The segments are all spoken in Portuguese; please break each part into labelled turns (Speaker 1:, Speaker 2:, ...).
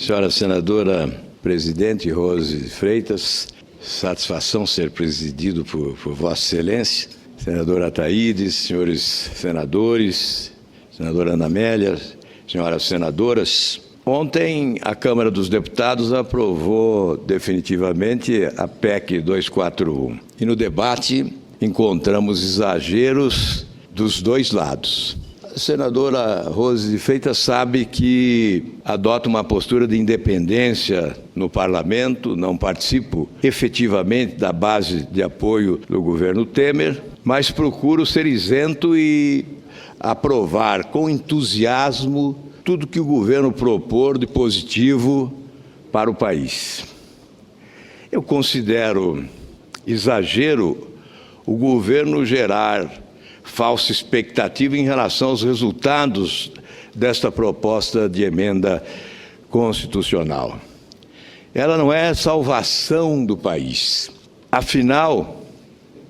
Speaker 1: Senhora senadora presidente Rose Freitas, satisfação ser presidido por Vossa Excelência, senadora Ataídes, senhores senadores, senadora Ana Amélia, senhoras senadoras. Ontem, a Câmara dos Deputados aprovou definitivamente a PEC 241. E no debate encontramos exageros dos dois lados. A senadora Rose Freitas sabe que adota uma postura de independência no parlamento, não participo efetivamente da base de apoio do governo Temer, mas procuro ser isento e aprovar com entusiasmo tudo que o governo propor de positivo para o país. Eu considero exagero o governo gerar falsa expectativa em relação aos resultados desta proposta de emenda constitucional. Ela não é salvação do país. Afinal,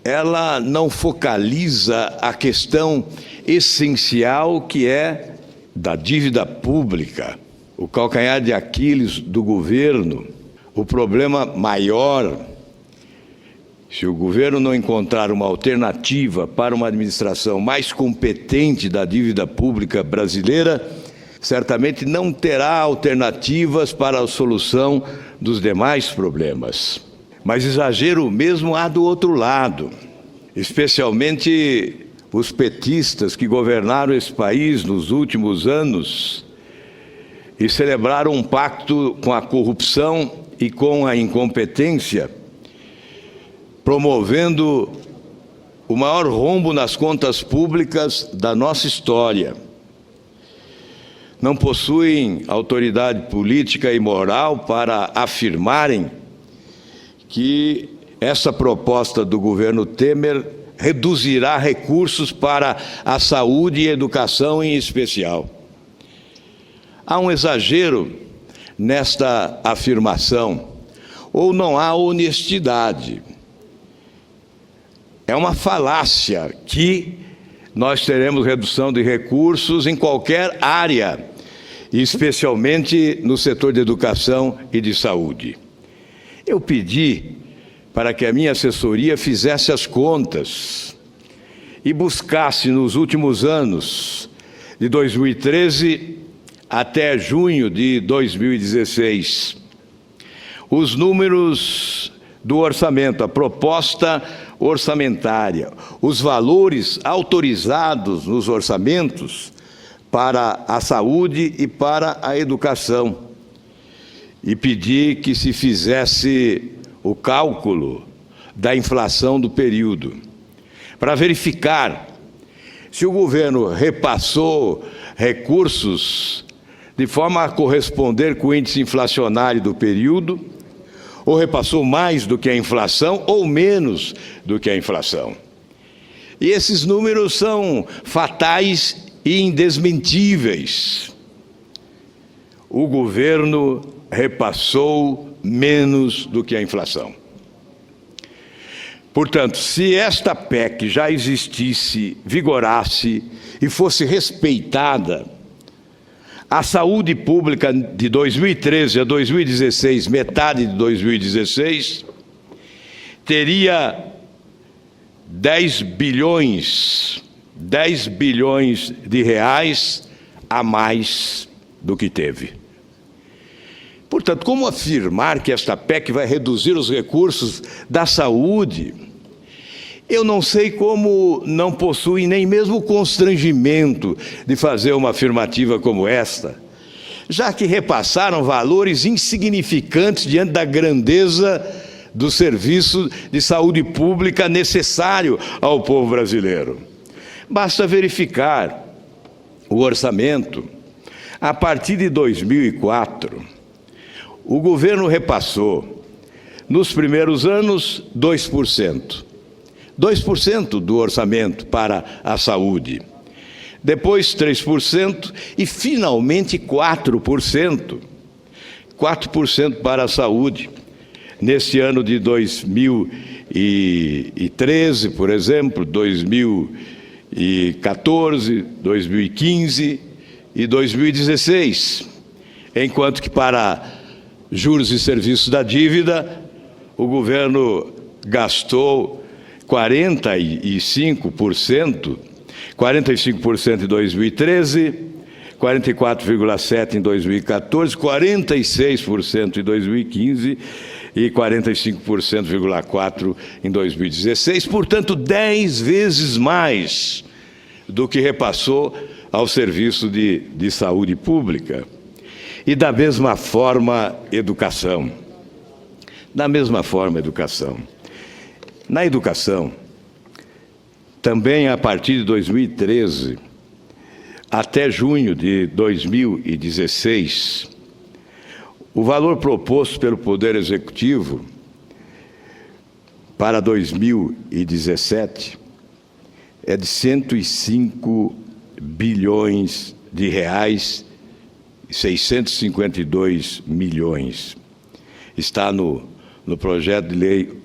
Speaker 1: ela não focaliza a questão essencial que é da dívida pública, o calcanhar de Aquiles do governo, o problema maior. Se o governo não encontrar uma alternativa para uma administração mais competente da dívida pública brasileira, certamente não terá alternativas para a solução dos demais problemas. Mas exagero mesmo há do outro lado, especialmente os petistas que governaram esse país nos últimos anos e celebraram um pacto com a corrupção e com a incompetência, promovendo o maior rombo nas contas públicas da nossa história. Não possuem autoridade política e moral para afirmarem que essa proposta do governo Temer reduzirá recursos para a saúde e educação em especial. Há um exagero nesta afirmação, ou não há honestidade. É uma falácia que nós teremos redução de recursos em qualquer área, especialmente no setor de educação e de saúde. Eu pedi para que a minha assessoria fizesse as contas e buscasse nos últimos anos, de 2013 até junho de 2016, os números do orçamento, a proposta orçamentária, os valores autorizados nos orçamentos para a saúde e para a educação. E pedi que se fizesse o cálculo da inflação do período, para verificar se o governo repassou recursos de forma a corresponder com o índice inflacionário do período, ou repassou mais do que a inflação, ou menos do que a inflação. E esses números são fatais e indesmentíveis. O governo repassou menos do que a inflação. Portanto, se esta PEC já existisse, vigorasse e fosse respeitada, a saúde pública de 2013 a 2016, metade de 2016, teria 10 bilhões de reais a mais do que teve. Portanto, como afirmar que esta PEC vai reduzir os recursos da saúde? Eu não sei como não possuem nem mesmo o constrangimento de fazer uma afirmativa como esta, já que repassaram valores insignificantes diante da grandeza do serviço de saúde pública necessário ao povo brasileiro. Basta verificar o orçamento. A partir de 2004, o governo repassou, nos primeiros anos, 2%. 2% do orçamento para a saúde. Depois, 3% e, finalmente, 4%. 4% para a saúde. Neste ano de 2013, por exemplo, 2014, 2015 e 2016. enquanto que para juros e serviços da dívida, o governo gastou 45% em 2013, 44,7% em 2014, 46% em 2015 e 45,4% em 2016, portanto, 10 vezes mais do que repassou ao serviço de saúde pública. E da mesma forma, educação. Da mesma forma, educação. Na educação, também a partir de 2013, até junho de 2016, o valor proposto pelo Poder Executivo para 2017 é de 105 bilhões de reais e 652 milhões. Está no projeto de lei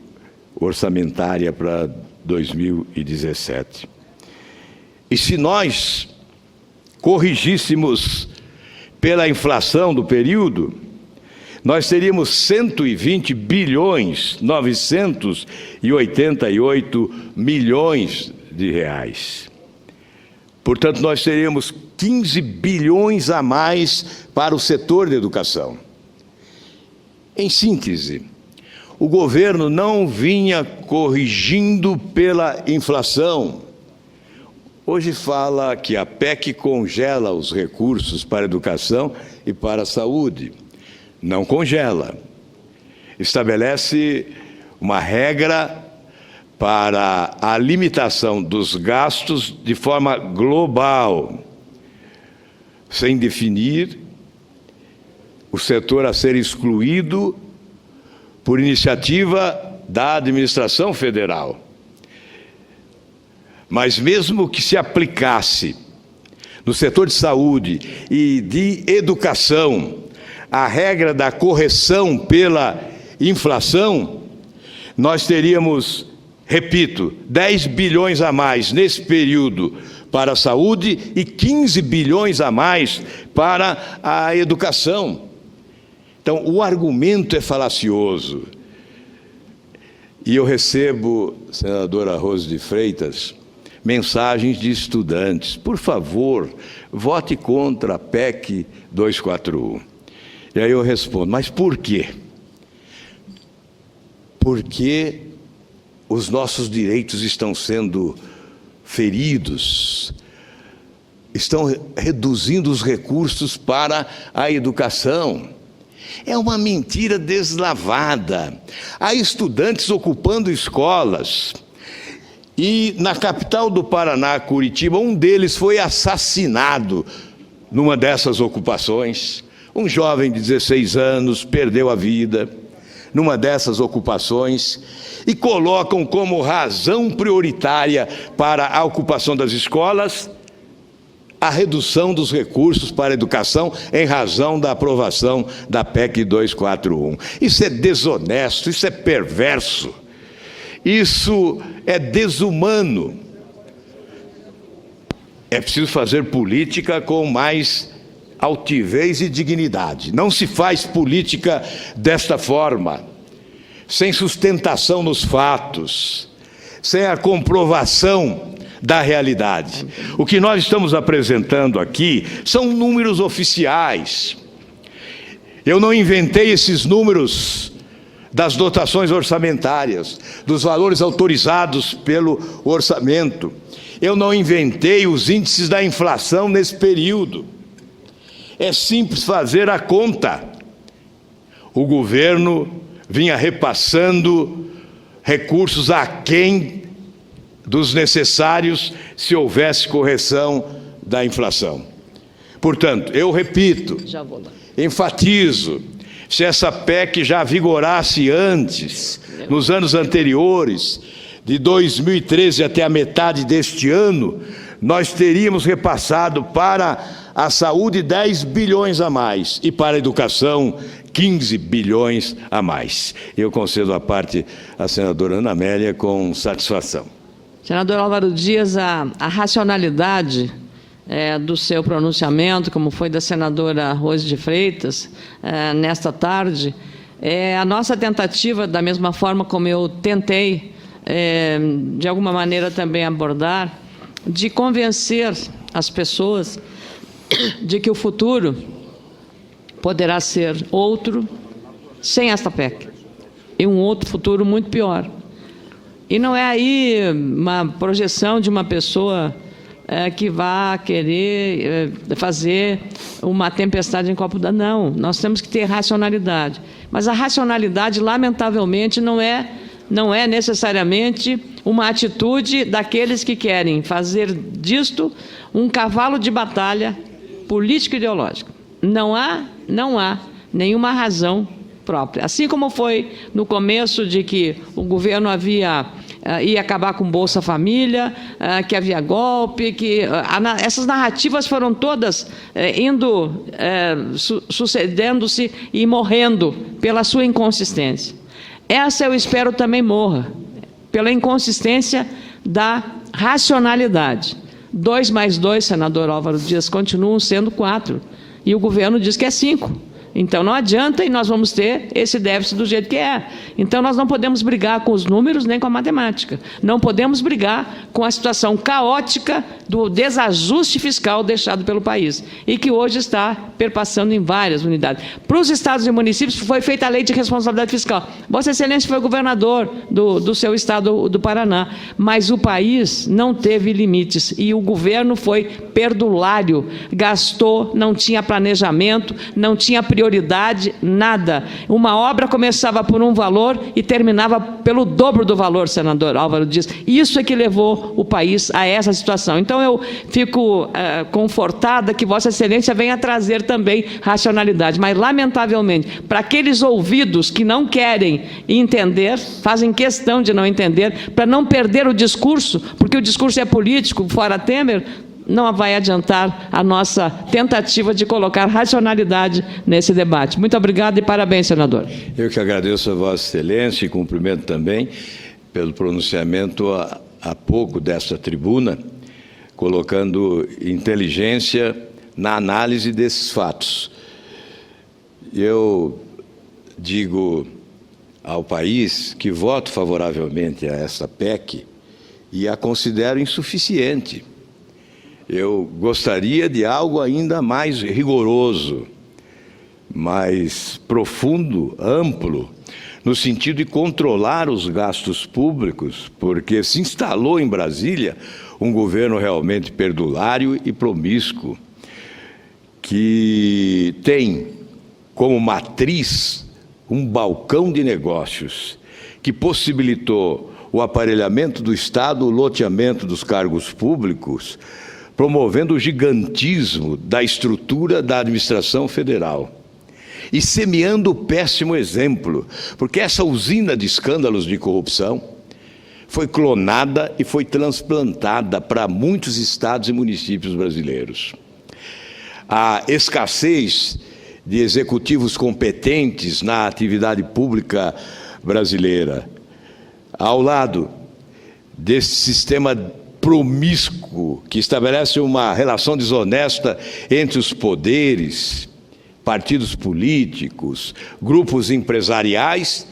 Speaker 1: orçamentária para 2017. E se nós corrigíssemos pela inflação do período, nós teríamos 120 bilhões 988 milhões de reais. Portanto, nós teríamos 15 bilhões a mais para o setor de educação. Em síntese, o governo não vinha corrigindo pela inflação. Hoje fala que a PEC congela os recursos para a educação e para a saúde. Não congela. Estabelece uma regra para a limitação dos gastos de forma global, sem definir o setor a ser excluído por iniciativa da administração federal. Mas mesmo que se aplicasse no setor de saúde e de educação a regra da correção pela inflação, nós teríamos, repito, 10 bilhões a mais nesse período para a saúde e 15 bilhões a mais para a educação. Então, o argumento é falacioso. E eu recebo, senadora Rose de Freitas, mensagens de estudantes. Por favor, vote contra a PEC 241. E aí eu respondo, mas por quê? Porque os nossos direitos estão sendo feridos, estão reduzindo os recursos para a educação. É uma mentira deslavada. Há estudantes ocupando escolas. E na capital do Paraná, Curitiba, um deles foi assassinado numa dessas ocupações. Um jovem de 16 anos perdeu a vida numa dessas ocupações e colocam como razão prioritária para a ocupação das escolas a redução dos recursos para a educação em razão da aprovação da PEC 241. Isso é desonesto, isso é perverso, isso é desumano. É preciso fazer política com mais altivez e dignidade. Não se faz política desta forma, sem sustentação nos fatos, sem a comprovação da realidade. O que nós estamos apresentando aqui são números oficiais. Eu não inventei esses números das dotações orçamentárias, dos valores autorizados pelo orçamento. Eu não inventei os índices da inflação nesse período. É simples fazer a conta. O governo vinha repassando recursos aquém dos necessários se houvesse correção da inflação. Portanto, eu repito, enfatizo, se essa PEC já vigorasse antes, nos anos anteriores, de 2013 até a metade deste ano, nós teríamos repassado para a saúde 10 bilhões a mais e para a educação 15 bilhões a mais. Eu concedo a parte à senadora Ana Amélia com satisfação.
Speaker 2: Senador Álvaro Dias, a racionalidade do seu pronunciamento, como foi da senadora Rose de Freitas, nesta tarde, a nossa tentativa, da mesma forma como eu tentei, de alguma maneira também abordar, de convencer as pessoas de que o futuro poderá ser outro sem esta PEC, e um outro futuro muito pior. E não é aí uma projeção de uma pessoa que vá querer fazer uma tempestade em copo d'água. Não, nós temos que ter racionalidade. Mas a racionalidade, lamentavelmente, não é necessariamente uma atitude daqueles que querem fazer disto um cavalo de batalha político-ideológico. Não há nenhuma razão própria. Assim como foi no começo de que o governo ia acabar com Bolsa Família, que havia golpe, essas narrativas foram todas sucedendo-se e morrendo pela sua inconsistência. Essa eu espero também morra, pela inconsistência da racionalidade. 2 mais 2, senador Álvaro Dias, continuam sendo 4, e o governo diz que é 5. Então, não adianta e nós vamos ter esse déficit do jeito que é. Então, nós não podemos brigar com os números nem com a matemática. Não podemos brigar com a situação caótica do desajuste fiscal deixado pelo país e que hoje está perpassando em várias unidades. Para os estados e municípios foi feita a lei de responsabilidade fiscal. Vossa Excelência foi governador do seu estado do Paraná, mas o país não teve limites e o governo foi perdulário, gastou, não tinha planejamento, não tinha prioridade, nada. Uma obra começava por um valor e terminava pelo dobro do valor, senador Álvaro Dias. Isso é que levou o país a essa situação. Então, eu fico confortada que Vossa Excelência venha trazer também racionalidade, mas, lamentavelmente, para aqueles ouvidos que não querem entender, fazem questão de não entender, para não perder o discurso, porque o discurso é político, fora Temer, não vai adiantar a nossa tentativa de colocar racionalidade nesse debate. Muito obrigado e parabéns, senador.
Speaker 1: Eu que agradeço a Vossa Excelência e cumprimento também pelo pronunciamento há pouco desta tribuna, colocando inteligência na análise desses fatos. Eu digo ao país que voto favoravelmente a essa PEC e a considero insuficiente. Eu gostaria de algo ainda mais rigoroso, mais profundo, amplo, no sentido de controlar os gastos públicos, porque se instalou em Brasília um governo realmente perdulário e promíscuo, que tem como matriz um balcão de negócios que possibilitou o aparelhamento do Estado, o loteamento dos cargos públicos, promovendo o gigantismo da estrutura da administração federal e semeando o péssimo exemplo, porque essa usina de escândalos de corrupção foi clonada e foi transplantada para muitos estados e municípios brasileiros. A escassez de executivos competentes na atividade pública brasileira, ao lado desse sistema promíscuo que estabelece uma relação desonesta entre os poderes, partidos políticos, grupos empresariais,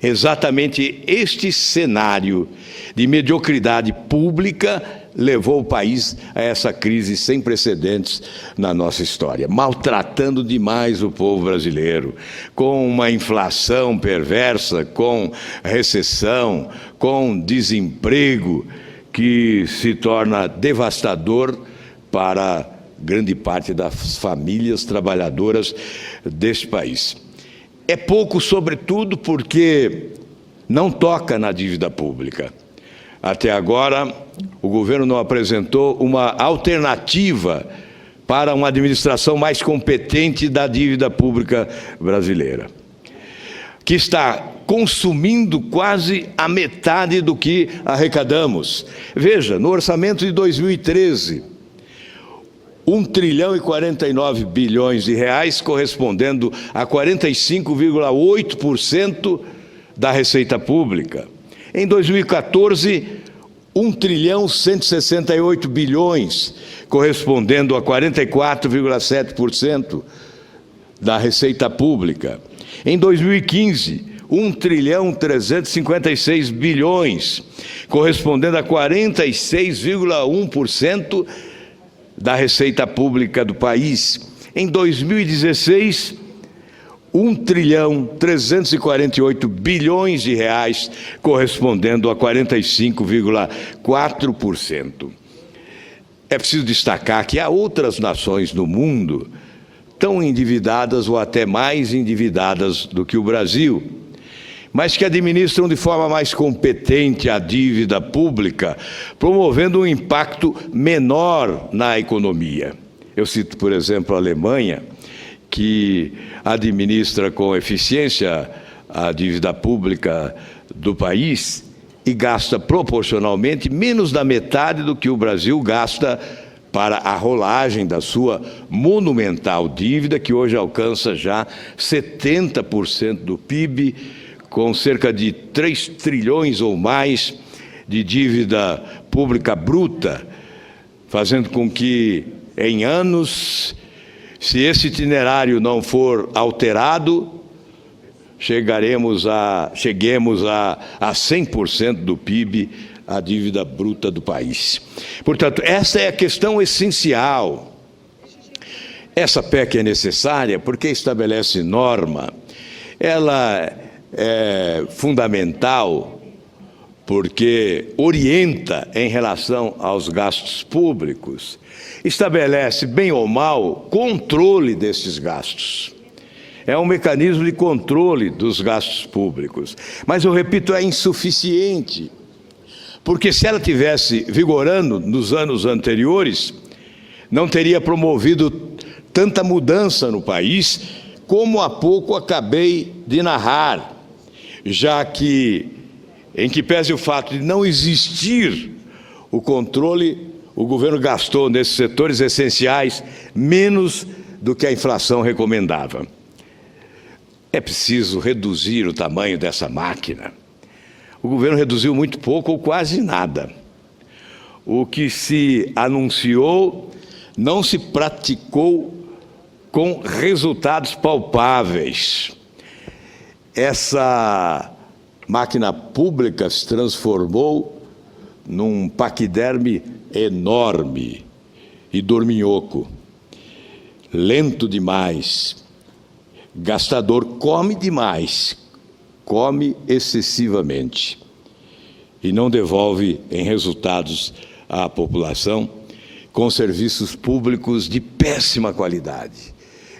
Speaker 1: exatamente este cenário de mediocridade pública levou o país a essa crise sem precedentes na nossa história, maltratando demais o povo brasileiro, com uma inflação perversa, com recessão, com desemprego, que se torna devastador para grande parte das famílias trabalhadoras deste país. É pouco, sobretudo, porque não toca na dívida pública. Até agora, o governo não apresentou uma alternativa para uma administração mais competente da dívida pública brasileira, que está consumindo quase a metade do que arrecadamos. Veja, no orçamento de 2013, 1 trilhão e 49 bilhões de reais, correspondendo a 45,8% da receita pública. Em 2014, 1.168 bilhões, correspondendo a 44,7% da receita pública. Em 2015, 1.356 bilhões, correspondendo a 46,1% da receita pública do país. Em 2016, 1.348 bilhões de reais, correspondendo a 45,4%. É preciso destacar que há outras nações no mundo tão endividadas ou até mais endividadas do que o Brasil, mas que administram de forma mais competente a dívida pública, promovendo um impacto menor na economia. Eu cito, por exemplo, a Alemanha, que administra com eficiência a dívida pública do país e gasta proporcionalmente menos da metade do que o Brasil gasta para a rolagem da sua monumental dívida, que hoje alcança já 70% do PIB, com cerca de 3 trilhões ou mais de dívida pública bruta, fazendo com que, em anos, se esse itinerário não for alterado, cheguemos a 100% do PIB, a dívida bruta do país. Portanto, essa é a questão essencial. Essa PEC é necessária porque estabelece norma. Ela é fundamental porque orienta em relação aos gastos públicos, estabelece, bem ou mal, controle desses gastos. É um mecanismo de controle dos gastos públicos. Mas, eu repito, é insuficiente, porque se ela tivesse vigorando nos anos anteriores, não teria promovido tanta mudança no país, como há pouco acabei de narrar, já que, em que pese o fato de não existir o controle, o governo gastou nesses setores essenciais menos do que a inflação recomendava. É preciso reduzir o tamanho dessa máquina. O governo reduziu muito pouco ou quase nada. O que se anunciou não se praticou com resultados palpáveis. Essa máquina pública se transformou num paquiderme enorme e dorminhoco, lento demais, gastador, come demais, come excessivamente e não devolve em resultados à população, com serviços públicos de péssima qualidade,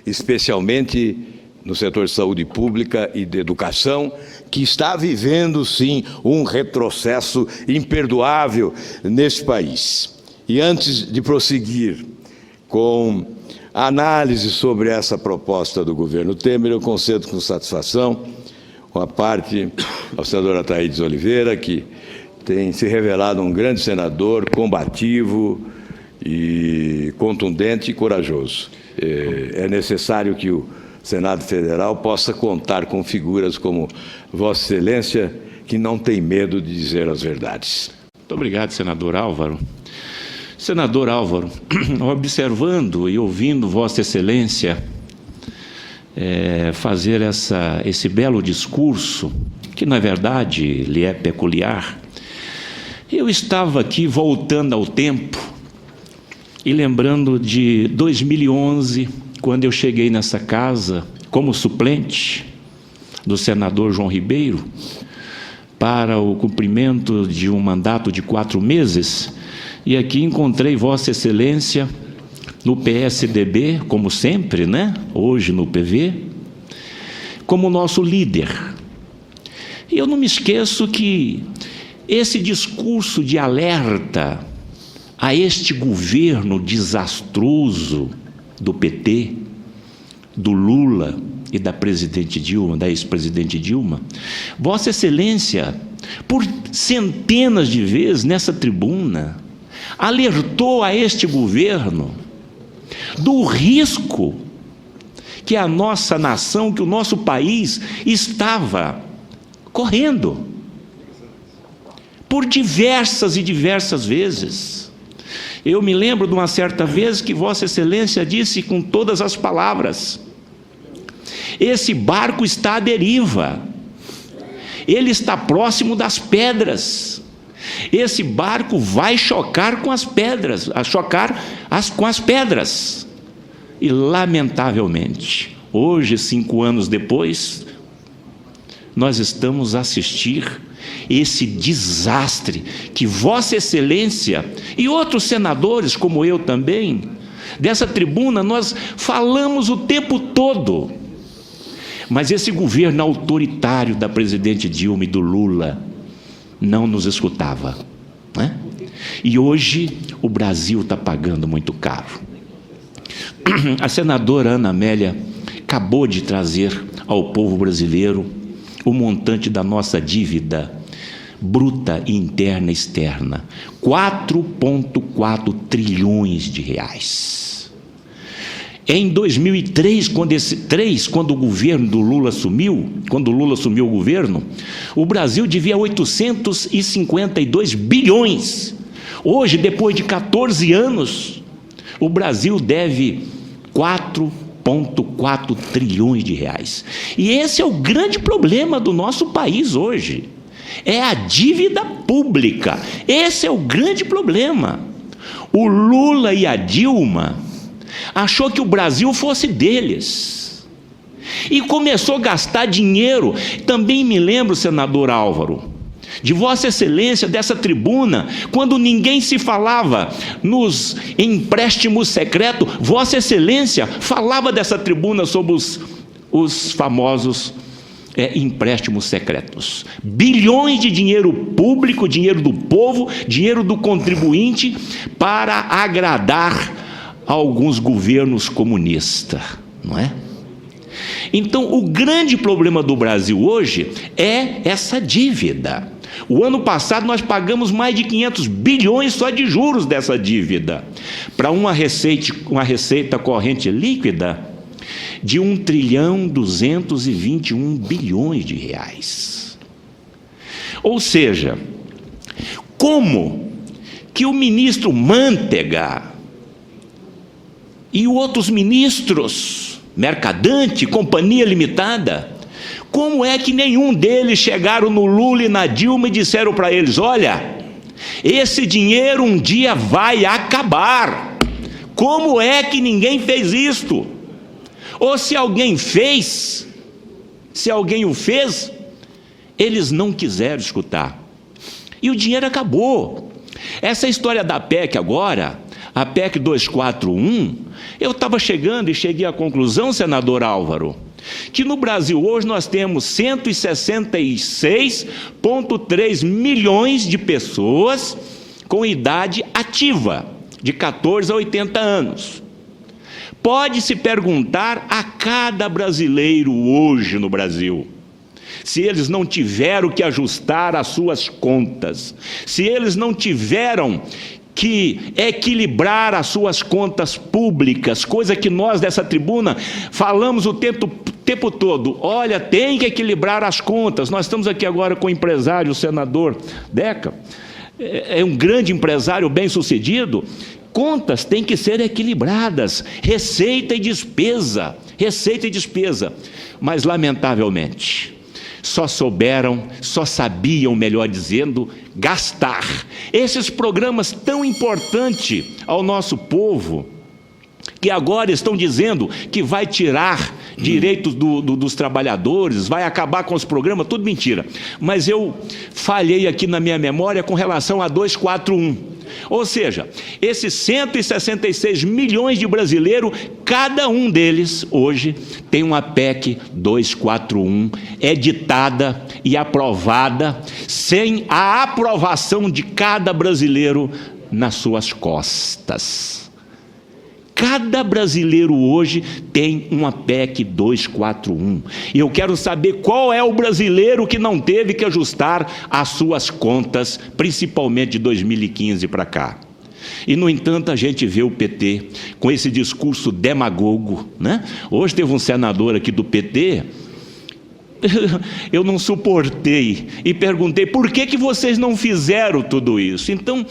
Speaker 1: especialmente no setor de saúde pública e de educação, que está vivendo, sim, um retrocesso imperdoável neste país. E antes de prosseguir com a análise sobre essa proposta do governo Temer, eu concedo com satisfação uma parte ao senador Ataídes Oliveira, que tem se revelado um grande senador, combativo e contundente e corajoso. É necessário que o Senado Federal possa contar com figuras como Vossa Excelência, que não tem medo de dizer as verdades.
Speaker 3: Muito obrigado, senador Álvaro. Senador Álvaro, observando e ouvindo Vossa Excelência fazer esse belo discurso, que na verdade lhe é peculiar, eu estava aqui voltando ao tempo e lembrando de 2011, quando eu cheguei nessa casa como suplente do senador João Ribeiro para o cumprimento de um mandato de 4 meses, e aqui encontrei Vossa Excelência no PSDB, como sempre, né? Hoje no PV, como nosso líder. E eu não me esqueço que esse discurso de alerta a este governo desastroso do PT, do Lula e da presidente Dilma, da ex-presidente Dilma, Vossa Excelência, por centenas de vezes nessa tribuna, alertou a este governo do risco que a nossa nação, que o nosso país estava correndo. por diversas e diversas vezes. Eu me lembro de uma certa vez que Vossa Excelência disse com todas as palavras: esse barco está à deriva, ele está próximo das pedras, esse barco vai chocar com as pedras, com as pedras. E lamentavelmente, hoje, 5 anos depois, nós estamos a assistir esse desastre que Vossa Excelência e outros senadores, como eu também, dessa tribuna, nós falamos o tempo todo. Mas esse governo autoritário da presidente Dilma e do Lula não nos escutava, né? E hoje o Brasil está pagando muito caro. A senadora Ana Amélia acabou de trazer ao povo brasileiro o montante da nossa dívida bruta interna e externa: 4,4 trilhões de reais. Em 2003, quando o governo do Lula assumiu, quando o Lula assumiu o governo, o Brasil devia 852 bilhões. Hoje, depois de 14 anos, o Brasil deve 4,4 trilhões de reais. E esse é o grande problema do nosso país hoje. É a dívida pública. Esse é o grande problema. O Lula e a Dilma achou que o Brasil fosse deles e começou a gastar dinheiro. Também me lembro, senador Álvaro, de Vossa Excelência, dessa tribuna, quando ninguém se falava nos empréstimos secretos, Vossa Excelência falava dessa tribuna sobre os famosos empréstimos secretos. Bilhões de dinheiro público, dinheiro do povo, dinheiro do contribuinte, para agradar alguns governos comunistas, não é? Então, o grande problema do Brasil hoje é essa dívida. O ano passado nós pagamos mais de 500 bilhões só de juros dessa dívida, para uma receita corrente líquida de 1,221 trilhão de reais. Ou seja, como que o ministro Mantega e outros ministros, Mercadante, Companhia Limitada, como é que nenhum deles chegaram no Lula e na Dilma e disseram para eles: olha, esse dinheiro um dia vai acabar? Como é que ninguém fez isto? Ou se alguém fez, se alguém o fez, eles não quiseram escutar. E o dinheiro acabou. Essa história da PEC agora, a PEC 241, eu estava chegando e cheguei à conclusão, senador Álvaro, que no Brasil hoje nós temos 166,3 milhões de pessoas com idade ativa, de 14 a 80 anos. Pode-se perguntar a cada brasileiro hoje no Brasil, se eles não tiveram que ajustar as suas contas, se eles não tiveram que equilibrar as suas contas públicas, coisa que nós dessa tribuna falamos o tempo todo: olha, tem que equilibrar as contas. Nós estamos aqui agora com o empresário, o senador Deca, é um grande empresário bem sucedido. Contas têm que ser equilibradas, receita e despesa, mas lamentavelmente só sabiam, melhor dizendo, gastar. Esses programas tão importantes ao nosso povo, que agora estão dizendo que vai tirar direitos dos trabalhadores, vai acabar com os programas, tudo mentira. Mas eu falhei aqui na minha memória com relação a 241. Ou seja, esses 166 milhões de brasileiros, cada um deles hoje tem uma PEC 241 editada e aprovada, sem a aprovação de cada brasileiro nas suas costas. Cada brasileiro hoje tem uma PEC 241. E eu quero saber qual é o brasileiro que não teve que ajustar as suas contas, principalmente de 2015 para cá. E, no entanto, a gente vê o PT com esse discurso demagogo, né? Hoje teve um senador aqui do PT eu não suportei e perguntei: por que vocês não fizeram tudo isso? Então,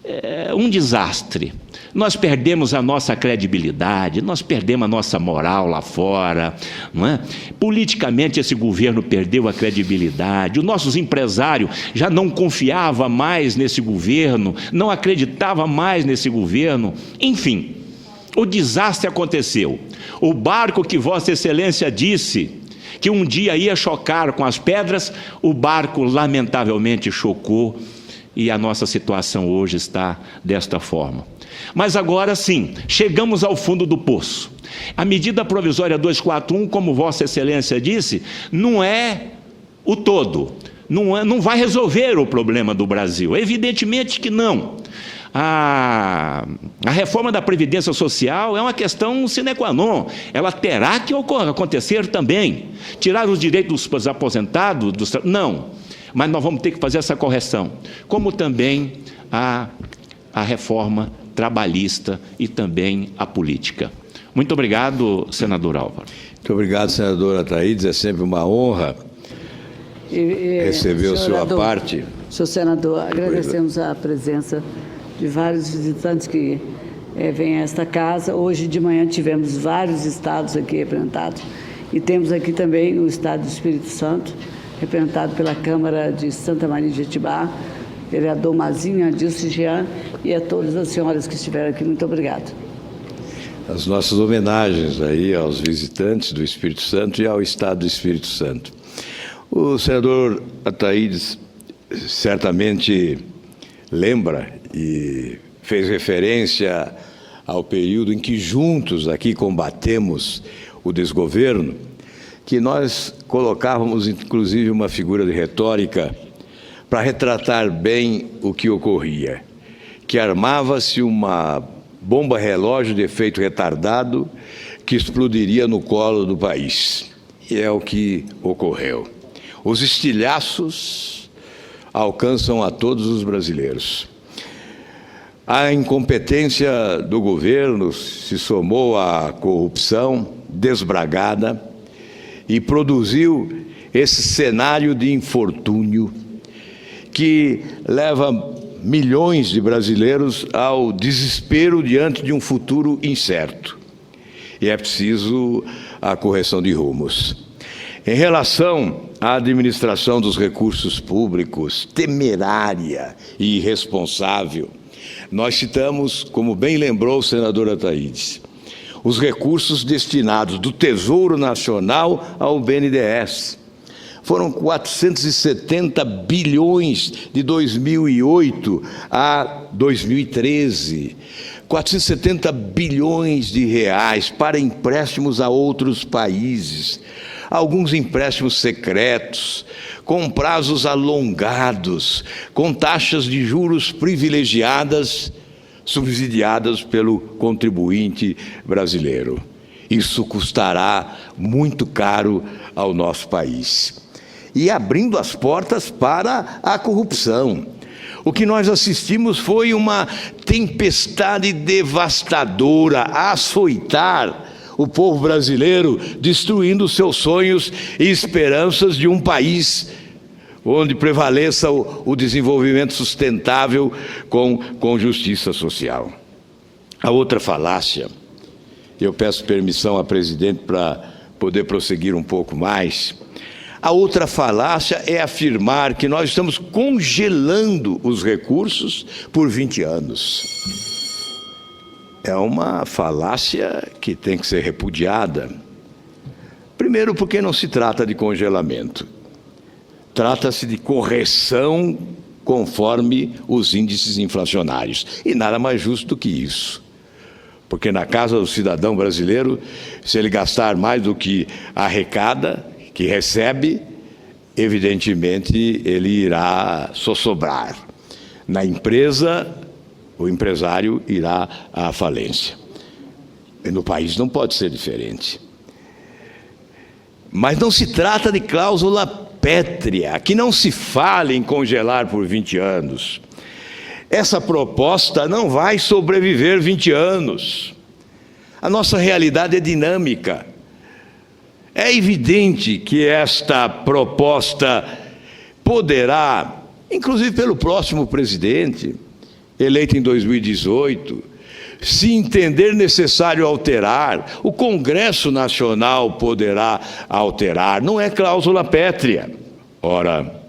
Speaker 3: é um desastre. Nós perdemos a nossa credibilidade, nós perdemos a nossa moral lá fora, não é? Politicamente esse governo perdeu a credibilidade, os nossos empresários já não confiavam mais nesse governo, não acreditavam mais nesse governo, enfim, o desastre aconteceu. O barco que Vossa Excelência disse que um dia ia chocar com as pedras, o barco lamentavelmente chocou e a nossa situação hoje está desta forma. Mas agora sim, chegamos ao fundo do poço. A medida provisória 241, como Vossa Excelência disse, não é o todo, não vai resolver o problema do Brasil, evidentemente que não. A reforma da Previdência Social é uma questão sine qua non, ela terá que acontecer também. Tirar os direitos dos aposentados, não, mas nós vamos ter que fazer essa correção, como também a reforma trabalhista e também a política. Muito obrigado, senador Álvaro.
Speaker 1: Muito obrigado, senador Ataídes, é sempre uma honra receber o senhor à parte.
Speaker 4: Senhor senador, agradecemos a presença de vários visitantes que vêm a esta casa. Hoje de manhã tivemos vários estados aqui representados e temos aqui também o estado do Espírito Santo, representado pela Câmara de Santa Maria de Jetibá, vereador Mazinho, Adilson Jean, e a todas as senhoras que estiveram aqui, muito obrigado.
Speaker 1: As nossas homenagens aí aos visitantes do Espírito Santo e ao Estado do Espírito Santo. O senador Ataídes certamente lembra e fez referência ao período em que juntos aqui combatemos o desgoverno, que nós colocávamos inclusive uma figura de retórica para retratar bem o que ocorria, que armava-se uma bomba relógio de efeito retardado que explodiria no colo do país. E é o que ocorreu. Os estilhaços alcançam a todos os brasileiros. A incompetência do governo se somou à corrupção desbragada e produziu esse cenário de infortúnio que leva milhões de brasileiros ao desespero diante de um futuro incerto. E é preciso a correção de rumos. Em relação à administração dos recursos públicos, temerária e irresponsável, nós citamos, como bem lembrou o senador Ataídes, os recursos destinados do Tesouro Nacional ao BNDES. Foram 470 bilhões de 2008 a 2013. 470 bilhões de reais para empréstimos a outros países. Alguns empréstimos secretos, com prazos alongados, com taxas de juros privilegiadas, subsidiadas pelo contribuinte brasileiro. Isso custará muito caro ao nosso país. E abrindo as portas para a corrupção. O que nós assistimos foi uma tempestade devastadora a açoitar o povo brasileiro, destruindo seus sonhos e esperanças de um país onde prevaleça o desenvolvimento sustentável com justiça social. A outra falácia, eu peço permissão à presidente para poder prosseguir um pouco mais. A outra falácia é afirmar que nós estamos congelando os recursos por 20 anos. É uma falácia que tem que ser repudiada. Primeiro, porque não se trata de congelamento. Trata-se de correção conforme os índices inflacionários. E nada mais justo do que isso. Porque na casa do cidadão brasileiro, se ele gastar mais do que arrecada, que recebe, evidentemente ele irá sossobrar. Na empresa, o empresário irá à falência. E no país não pode ser diferente. Mas não se trata de cláusula pétrea, que não se fale em congelar por 20 anos. Essa proposta não vai sobreviver 20 anos. A nossa realidade é dinâmica. É evidente que esta proposta poderá, inclusive pelo próximo presidente, eleito em 2018, se entender necessário alterar, o Congresso Nacional poderá alterar, não é cláusula pétrea. Ora,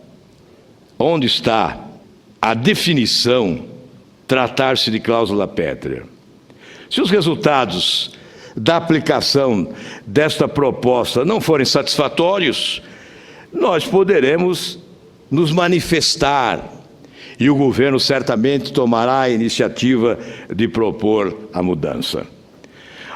Speaker 1: onde está a definição tratar-se de cláusula pétrea? Se os resultados da aplicação desta proposta não forem satisfatórios, nós poderemos nos manifestar e o governo certamente tomará a iniciativa de propor a mudança.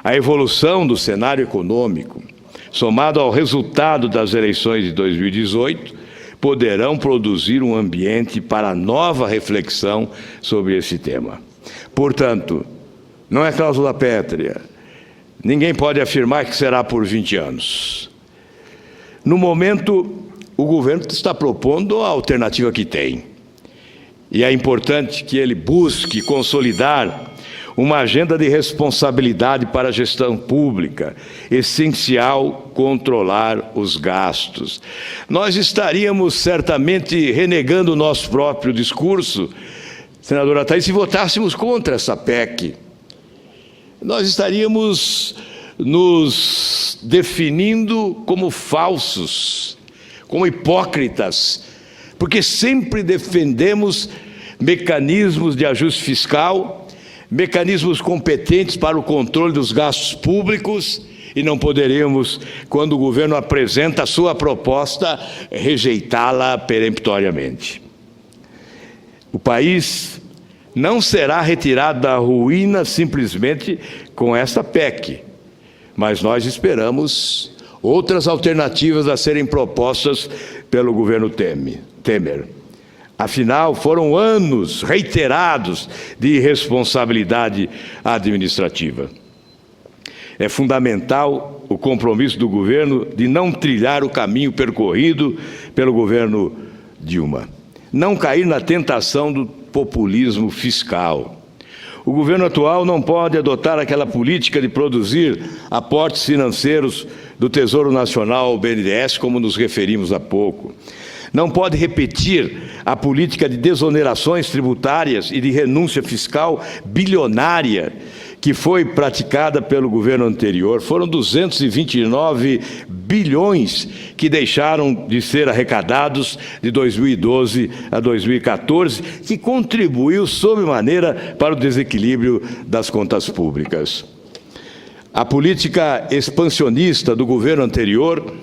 Speaker 1: A evolução do cenário econômico, somado ao resultado das eleições de 2018, poderão produzir um ambiente para nova reflexão sobre esse tema. Portanto, não é cláusula pétrea. Ninguém pode afirmar que será por 20 anos. No momento, o governo está propondo a alternativa que tem. E é importante que ele busque consolidar uma agenda de responsabilidade para a gestão pública, essencial controlar os gastos. Nós estaríamos certamente renegando o nosso próprio discurso, senadora Thaís, se votássemos contra essa PEC. Nós estaríamos nos definindo como falsos, como hipócritas, porque sempre defendemos mecanismos de ajuste fiscal, mecanismos competentes para o controle dos gastos públicos, e não poderemos, quando o governo apresenta a sua proposta, rejeitá-la peremptoriamente. O país não será retirado da ruína simplesmente com esta PEC, mas nós esperamos outras alternativas a serem propostas pelo governo Temer. Afinal, foram anos reiterados de irresponsabilidade administrativa. É fundamental o compromisso do governo de não trilhar o caminho percorrido pelo governo Dilma. Não cair na tentação do populismo fiscal. O governo atual não pode adotar aquela política de produzir aportes financeiros do Tesouro Nacional ao BNDES, como nos referimos há pouco. Não pode repetir a política de desonerações tributárias e de renúncia fiscal bilionária que foi praticada pelo governo anterior. Foram 229 bilhões que deixaram de ser arrecadados de 2012 a 2014, que contribuiu sobremaneira para o desequilíbrio das contas públicas. A política expansionista do governo anterior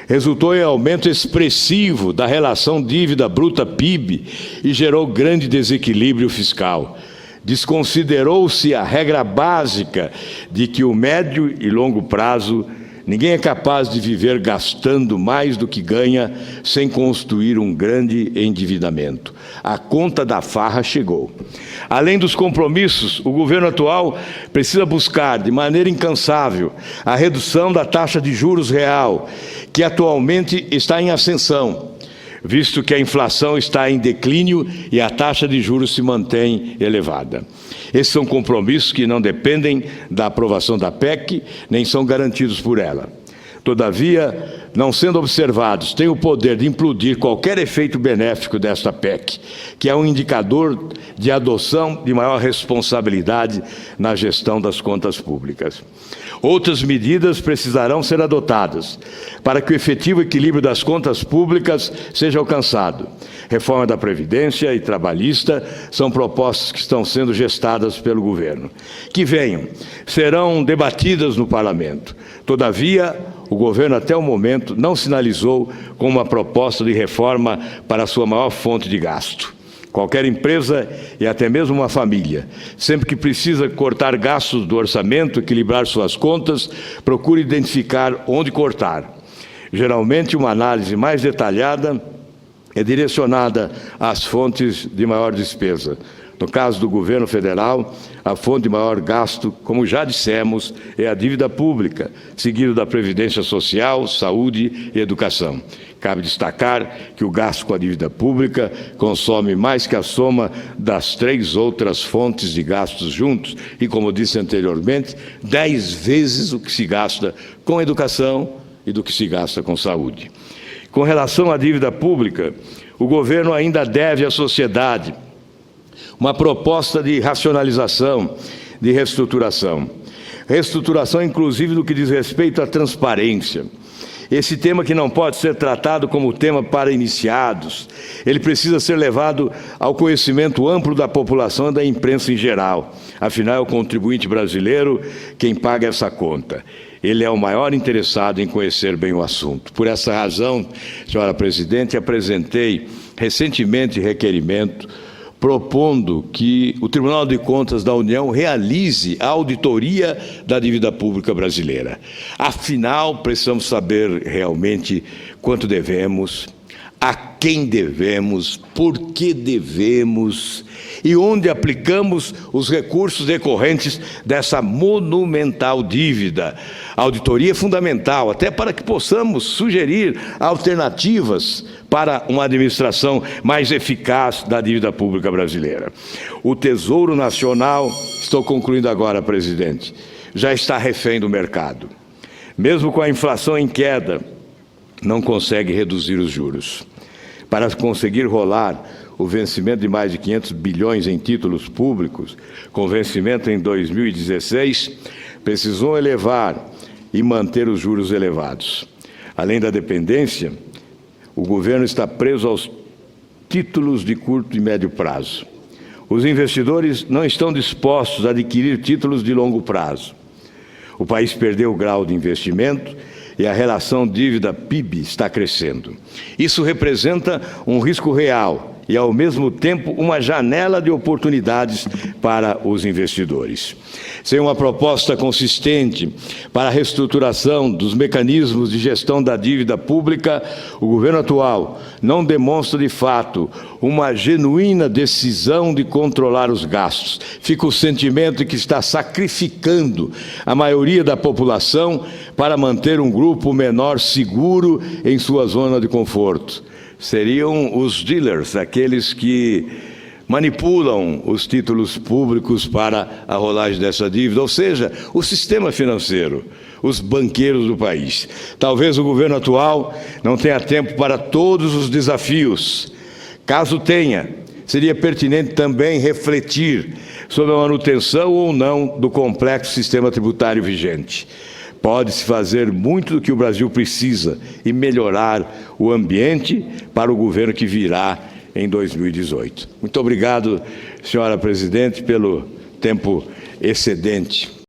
Speaker 1: resultou em aumento expressivo da relação dívida bruta PIB e gerou grande desequilíbrio fiscal. Desconsiderou-se a regra básica de que o médio e longo prazo ninguém é capaz de viver gastando mais do que ganha sem construir um grande endividamento. A conta da farra chegou. Além dos compromissos, o governo atual precisa buscar de maneira incansável a redução da taxa de juros real, que atualmente está em ascensão, visto que a inflação está em declínio e a taxa de juros se mantém elevada. Esses são compromissos que não dependem da aprovação da PEC, nem são garantidos por ela. Todavia, não sendo observados, têm o poder de implodir qualquer efeito benéfico desta PEC, que é um indicador de adoção de maior responsabilidade na gestão das contas públicas. Outras medidas precisarão ser adotadas para que o efetivo equilíbrio das contas públicas seja alcançado. Reforma da Previdência e trabalhista são propostas que estão sendo gestadas pelo governo. Que venham, serão debatidas no Parlamento. Todavia, o governo até o momento não sinalizou com uma proposta de reforma para a sua maior fonte de gasto. Qualquer empresa e até mesmo uma família, sempre que precisa cortar gastos do orçamento, equilibrar suas contas, procure identificar onde cortar. Geralmente, uma análise mais detalhada é direcionada às fontes de maior despesa. No caso do governo federal, a fonte de maior gasto, como já dissemos, é a dívida pública, seguido da Previdência Social, Saúde e Educação. Cabe destacar que o gasto com a dívida pública consome mais que a soma das 3 outras fontes de gastos juntos e, como disse anteriormente, 10 vezes o que se gasta com educação, e do que se gasta com saúde. Com relação à dívida pública, o governo ainda deve à sociedade uma proposta de racionalização, de reestruturação. Reestruturação, inclusive, no que diz respeito à transparência. Esse tema que não pode ser tratado como tema para iniciados, ele precisa ser levado ao conhecimento amplo da população e da imprensa em geral. Afinal, é o contribuinte brasileiro quem paga essa conta. Ele é o maior interessado em conhecer bem o assunto. Por essa razão, senhora presidente, apresentei recentemente requerimento propondo que o Tribunal de Contas da União realize a auditoria da dívida pública brasileira. Afinal, precisamos saber realmente quanto devemos, a quem devemos, por que devemos e onde aplicamos os recursos decorrentes dessa monumental dívida. A auditoria é fundamental, até para que possamos sugerir alternativas para uma administração mais eficaz da dívida pública brasileira. O Tesouro Nacional, estou concluindo agora, presidente, já está refém do mercado. Mesmo com a inflação em queda, não consegue reduzir os juros. Para conseguir rolar o vencimento de mais de 500 bilhões em títulos públicos, com vencimento em 2016, precisou elevar e manter os juros elevados. Além da dependência, o governo está preso aos títulos de curto e médio prazo. Os investidores não estão dispostos a adquirir títulos de longo prazo. O país perdeu o grau de investimento e a relação dívida-PIB está crescendo. Isso representa um risco real e, ao mesmo tempo, uma janela de oportunidades para os investidores. Sem uma proposta consistente para a reestruturação dos mecanismos de gestão da dívida pública, o governo atual não demonstra, de fato, uma genuína decisão de controlar os gastos. Fica o sentimento de que está sacrificando a maioria da população para manter um grupo menor seguro em sua zona de conforto. Seriam os dealers, aqueles que manipulam os títulos públicos para a rolagem dessa dívida, ou seja, o sistema financeiro, os banqueiros do país. Talvez o governo atual não tenha tempo para todos os desafios. Caso tenha, seria pertinente também refletir sobre a manutenção ou não do complexo sistema tributário vigente. Pode-se fazer muito do que o Brasil precisa e melhorar o ambiente para o governo que virá em 2018. Muito obrigado, senhora presidente, pelo tempo excedente.